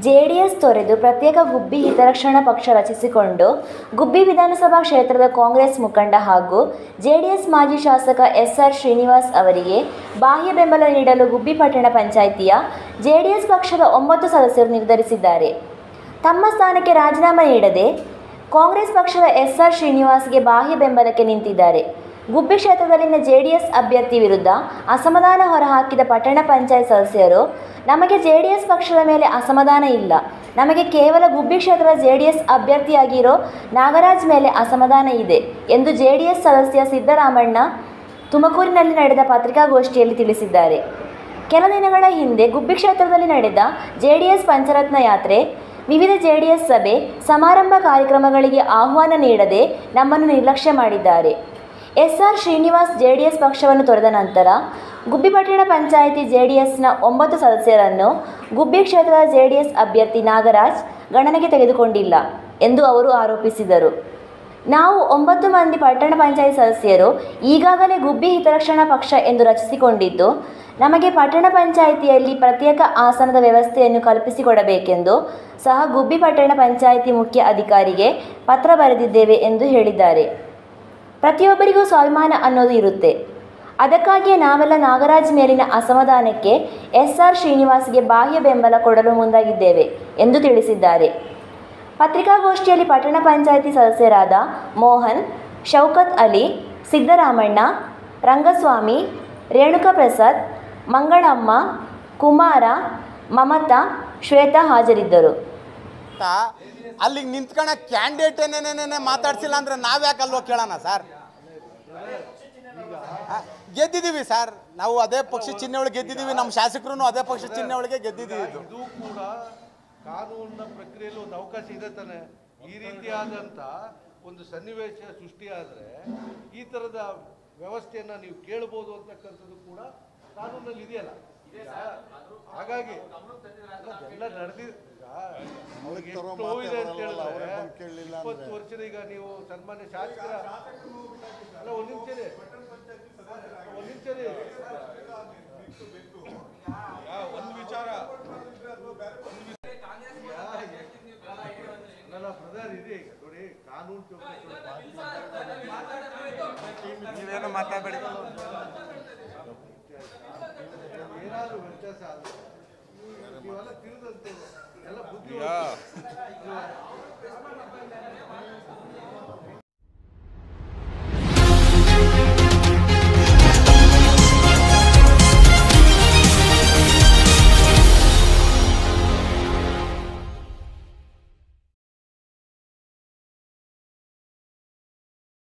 JDS ತೊರೆದು ಪ್ರತ್ಯೇಕ ಗುಬ್ಬಿ ಹಿತರಕ್ಷಣಾ ಪಕ್ಷ ರಚಿಸಿಕೊಂಡು ಗುಬ್ಬಿ ವಿಧಾನಸಭಾ ಕ್ಷೇತ್ರದ ಕಾಂಗ್ರೆಸ್ ಮುಖಂಡ ಹಾಗೂ ಜೆಡಿಎಸ್ ಮಾಜಿ ಶಾಸಕ ಎಸ್ಆರ್ ಶ್ರೀನಿವಾಸ್ ಅವರಿಗೆ ಬಾಹ್ಯ ಬೆಂಬಲ ನೀಡಲು ಗುಬ್ಬಿ ಪಟ್ಟಣ ಪಂಚಾಯಿತಿಯ ಜೆಡಿಎಸ್ ಪಕ್ಷದ 9 ಸದಸ್ಯರು ನಿರ್ಧರಿಸಿದ್ದಾರೆ. ತಮ್ಮ ಸ್ಥಾನಕ್ಕೆ ರಾಜೀನಾಮೆ ನೀಡದೆ ಕಾಂಗ್ರೆಸ್ ಪಕ್ಷದ ಎಸ್ಆರ್ ಶ್ರೀನಿವಾಸ್ಗೆ ಬಾಹ್ಯ ಬೆಂಬಲಕ್ಕೆ ನಿಂತಿದ್ದಾರೆ. ಗುಬ್ಬಿ ಕ್ಷೇತ್ರದಲ್ಲಿನ ಜೆಡಿಎಸ್ ಅಭ್ಯರ್ಥಿ ವಿರುದ್ಧ ಅಸಮಾಧಾನ ಹೊರಹಾಕಿದ ಪಟ್ಟಣ ಪಂಚಾಯತ್ ಸದಸ್ಯರು, ನಮಗೆ ಜೆಡಿಎಸ್ ಪಕ್ಷದ ಮೇಲೆ ಅಸಮಾಧಾನ ಇಲ್ಲ, ನಮಗೆ ಕೇವಲ ಗುಬ್ಬಿ ಕ್ಷೇತ್ರದ ಜೆಡಿಎಸ್ ಅಭ್ಯರ್ಥಿಯಾಗಿರೋ ನಾಗರಾಜ್ ಮೇಲೆ ಅಸಮಾಧಾನ ಇದೆ ಎಂದು ಜೆಡಿಎಸ್ ಸದಸ್ಯ ಸಿದ್ದರಾಮಣ್ಣ ತುಮಕೂರಿನಲ್ಲಿ ನಡೆದ ಪತ್ರಿಕಾಗೋಷ್ಠಿಯಲ್ಲಿ ತಿಳಿಸಿದ್ದಾರೆ. ಕೆಲ ದಿನಗಳ ಹಿಂದೆ ಗುಬ್ಬಿ ಕ್ಷೇತ್ರದಲ್ಲಿ ನಡೆದ ಜೆಡಿಎಸ್ ಪಂಚರತ್ನ ಯಾತ್ರೆ, ವಿವಿಧ ಜೆಡಿಎಸ್ ಸಭೆ ಸಮಾರಂಭ ಕಾರ್ಯಕ್ರಮಗಳಿಗೆ ಆಹ್ವಾನ ನೀಡದೆ ನಮ್ಮನ್ನು ನಿರ್ಲಕ್ಷ್ಯ ಮಾಡಿದ್ದಾರೆ. ಎಸ್ಆರ್ ಶ್ರೀನಿವಾಸ್ ಜೆಡಿಎಸ್ ಪಕ್ಷವನ್ನು ತೊರೆದ ನಂತರ ಗುಬ್ಬಿ ಪಟ್ಟಣ ಪಂಚಾಯಿತಿ ಜೆಡಿಎಸ್ನ 9 ಸದಸ್ಯರನ್ನು ಗುಬ್ಬಿ ಕ್ಷೇತ್ರದ ಜೆಡಿಎಸ್ ಅಭ್ಯರ್ಥಿ ನಾಗರಾಜ್ ಗಣನೆಗೆ ತೆಗೆದುಕೊಂಡಿಲ್ಲ ಎಂದು ಅವರು ಆರೋಪಿಸಿದರು. ನಾವು 9 ಮಂದಿ ಪಟ್ಟಣ ಪಂಚಾಯಿತಿ ಸದಸ್ಯರು ಈಗಾಗಲೇ ಗುಬ್ಬಿ ಹಿತರಕ್ಷಣಾ ಪಕ್ಷ ಎಂದು ರಚಿಸಿಕೊಂಡಿದ್ದು, ನಮಗೆ ಪಟ್ಟಣ ಪಂಚಾಯಿತಿಯಲ್ಲಿ ಪ್ರತ್ಯೇಕ ಆಸನದ ವ್ಯವಸ್ಥೆಯನ್ನು ಕಲ್ಪಿಸಿಕೊಡಬೇಕೆಂದು ಸಹ ಗುಬ್ಬಿ ಪಟ್ಟಣ ಪಂಚಾಯಿತಿ ಮುಖ್ಯ ಅಧಿಕಾರಿಗೆ ಪತ್ರ ಬರೆದಿದ್ದೇವೆ ಎಂದು ಹೇಳಿದ್ದಾರೆ. ಪ್ರತಿಯೊಬ್ಬರಿಗೂ ಸ್ವಾಭಿಮಾನ ಅನ್ನೋದು ಇರುತ್ತೆ. ಅದಕ್ಕಾಗಿಯೇ ನಾವೆಲ್ಲ ನಾಗರಾಜ್ ಮೇಲಿನ ಅಸಮಾಧಾನಕ್ಕೆ ಎಸ್ಆರ್ ಶ್ರೀನಿವಾಸ್ಗೆ ಬಾಹ್ಯ ಬೆಂಬಲ ಕೊಡಲು ಮುಂದಾಗಿದ್ದೇವೆ ಎಂದು ತಿಳಿಸಿದ್ದಾರೆ. ಪತ್ರಿಕಾಗೋಷ್ಠಿಯಲ್ಲಿ ಪಟ್ಟಣ ಪಂಚಾಯಿತಿ ಸದಸ್ಯರಾದ ಮೋಹನ್, ಶೌಕತ್ ಅಲಿ, ಸಿದ್ದರಾಮಣ್ಣ, ರಂಗಸ್ವಾಮಿ, ರೇಣುಕಾ ಪ್ರಸಾದ್, ಮಂಗಳಮ್ಮ, ಕುಮಾರ, ಮಮತಾ, ಶ್ವೇತಾ ಹಾಜರಿದ್ದರು. ಅಲ್ಲಿಗೆ ನಿಂತ್ಕೊಂಡ ಕ್ಯಾಂಡಿಡೇಟ್ ಏನೇನೇನೇ ಮಾತಾಡ್ಸಿಲ್ಲ ಅಂದ್ರೆ ನಾವ್ಯಾಕೆ ಅಲ್ವೋ ಕೇಳೋಣ ಸರ್. ಗೆದ್ದಿದ್ದೀವಿ ಸರ್, ನಾವು ಅದೇ ಪಕ್ಷ ಚಿಹ್ನೆ ಒಳಗೆ ಗೆದ್ದಿದ್ದೀವಿ, ನಮ್ಮ ಶಾಸಕರು ಅದೇ ಪಕ್ಷ ಚಿಹ್ನೆ ಒಳಗೆ ಗೆದ್ದಿದ್ದೀವಿ. ಇದು ಕೂಡ ಕಾನೂನಿನ ಪ್ರಕ್ರಿಯೆಯಲ್ಲಿ ಒಂದು ಅವಕಾಶ ಇದೆ ತಾನೆ. ಈ ರೀತಿಯಾದಂಥ ಒಂದು ಸನ್ನಿವೇಶ ಸೃಷ್ಟಿಯಾದರೆ ಈ ಥರದ ವ್ಯವಸ್ಥೆಯನ್ನು ನೀವು ಕೇಳ್ಬೋದು ಅಂತಕ್ಕಂಥದ್ದು ಕೂಡ ಕಾನೂನಲ್ಲಿ ಇದೆಯಲ್ಲ. ಹಾಗಾಗಿ ಎಲ್ಲ ನಡೆದಿ ಅವ್ರಿಗೆ ಎಷ್ಟು ನೋವಿದೆ ಅಂತ ಹೇಳಿದ್ರೆ 20 ವರ್ಷದ ಈಗ ನೀವು ಸನ್ಮಾನ್ಯ ಶಾಸಕರ ಅಲ್ಲ ಒಂದು ನಿಮಿಷ ಒಂದು ವಿಚಾರ ಅಲ್ಲ ಬ್ರದರ್ ಇದೆ ಈಗ ನೋಡಿ ಕಾನೂನು ನೀವೇನು ಮಾತಾಡಬೇಡಿ, ಏನಾದರೂ ವ್ಯತ್ಯಾಸ ಆದ್ರೆ ನೀವೆಲ್ಲ ತಿಳಿದಂತೆ ಎಲ್ಲ ಬುದ್ಧಿ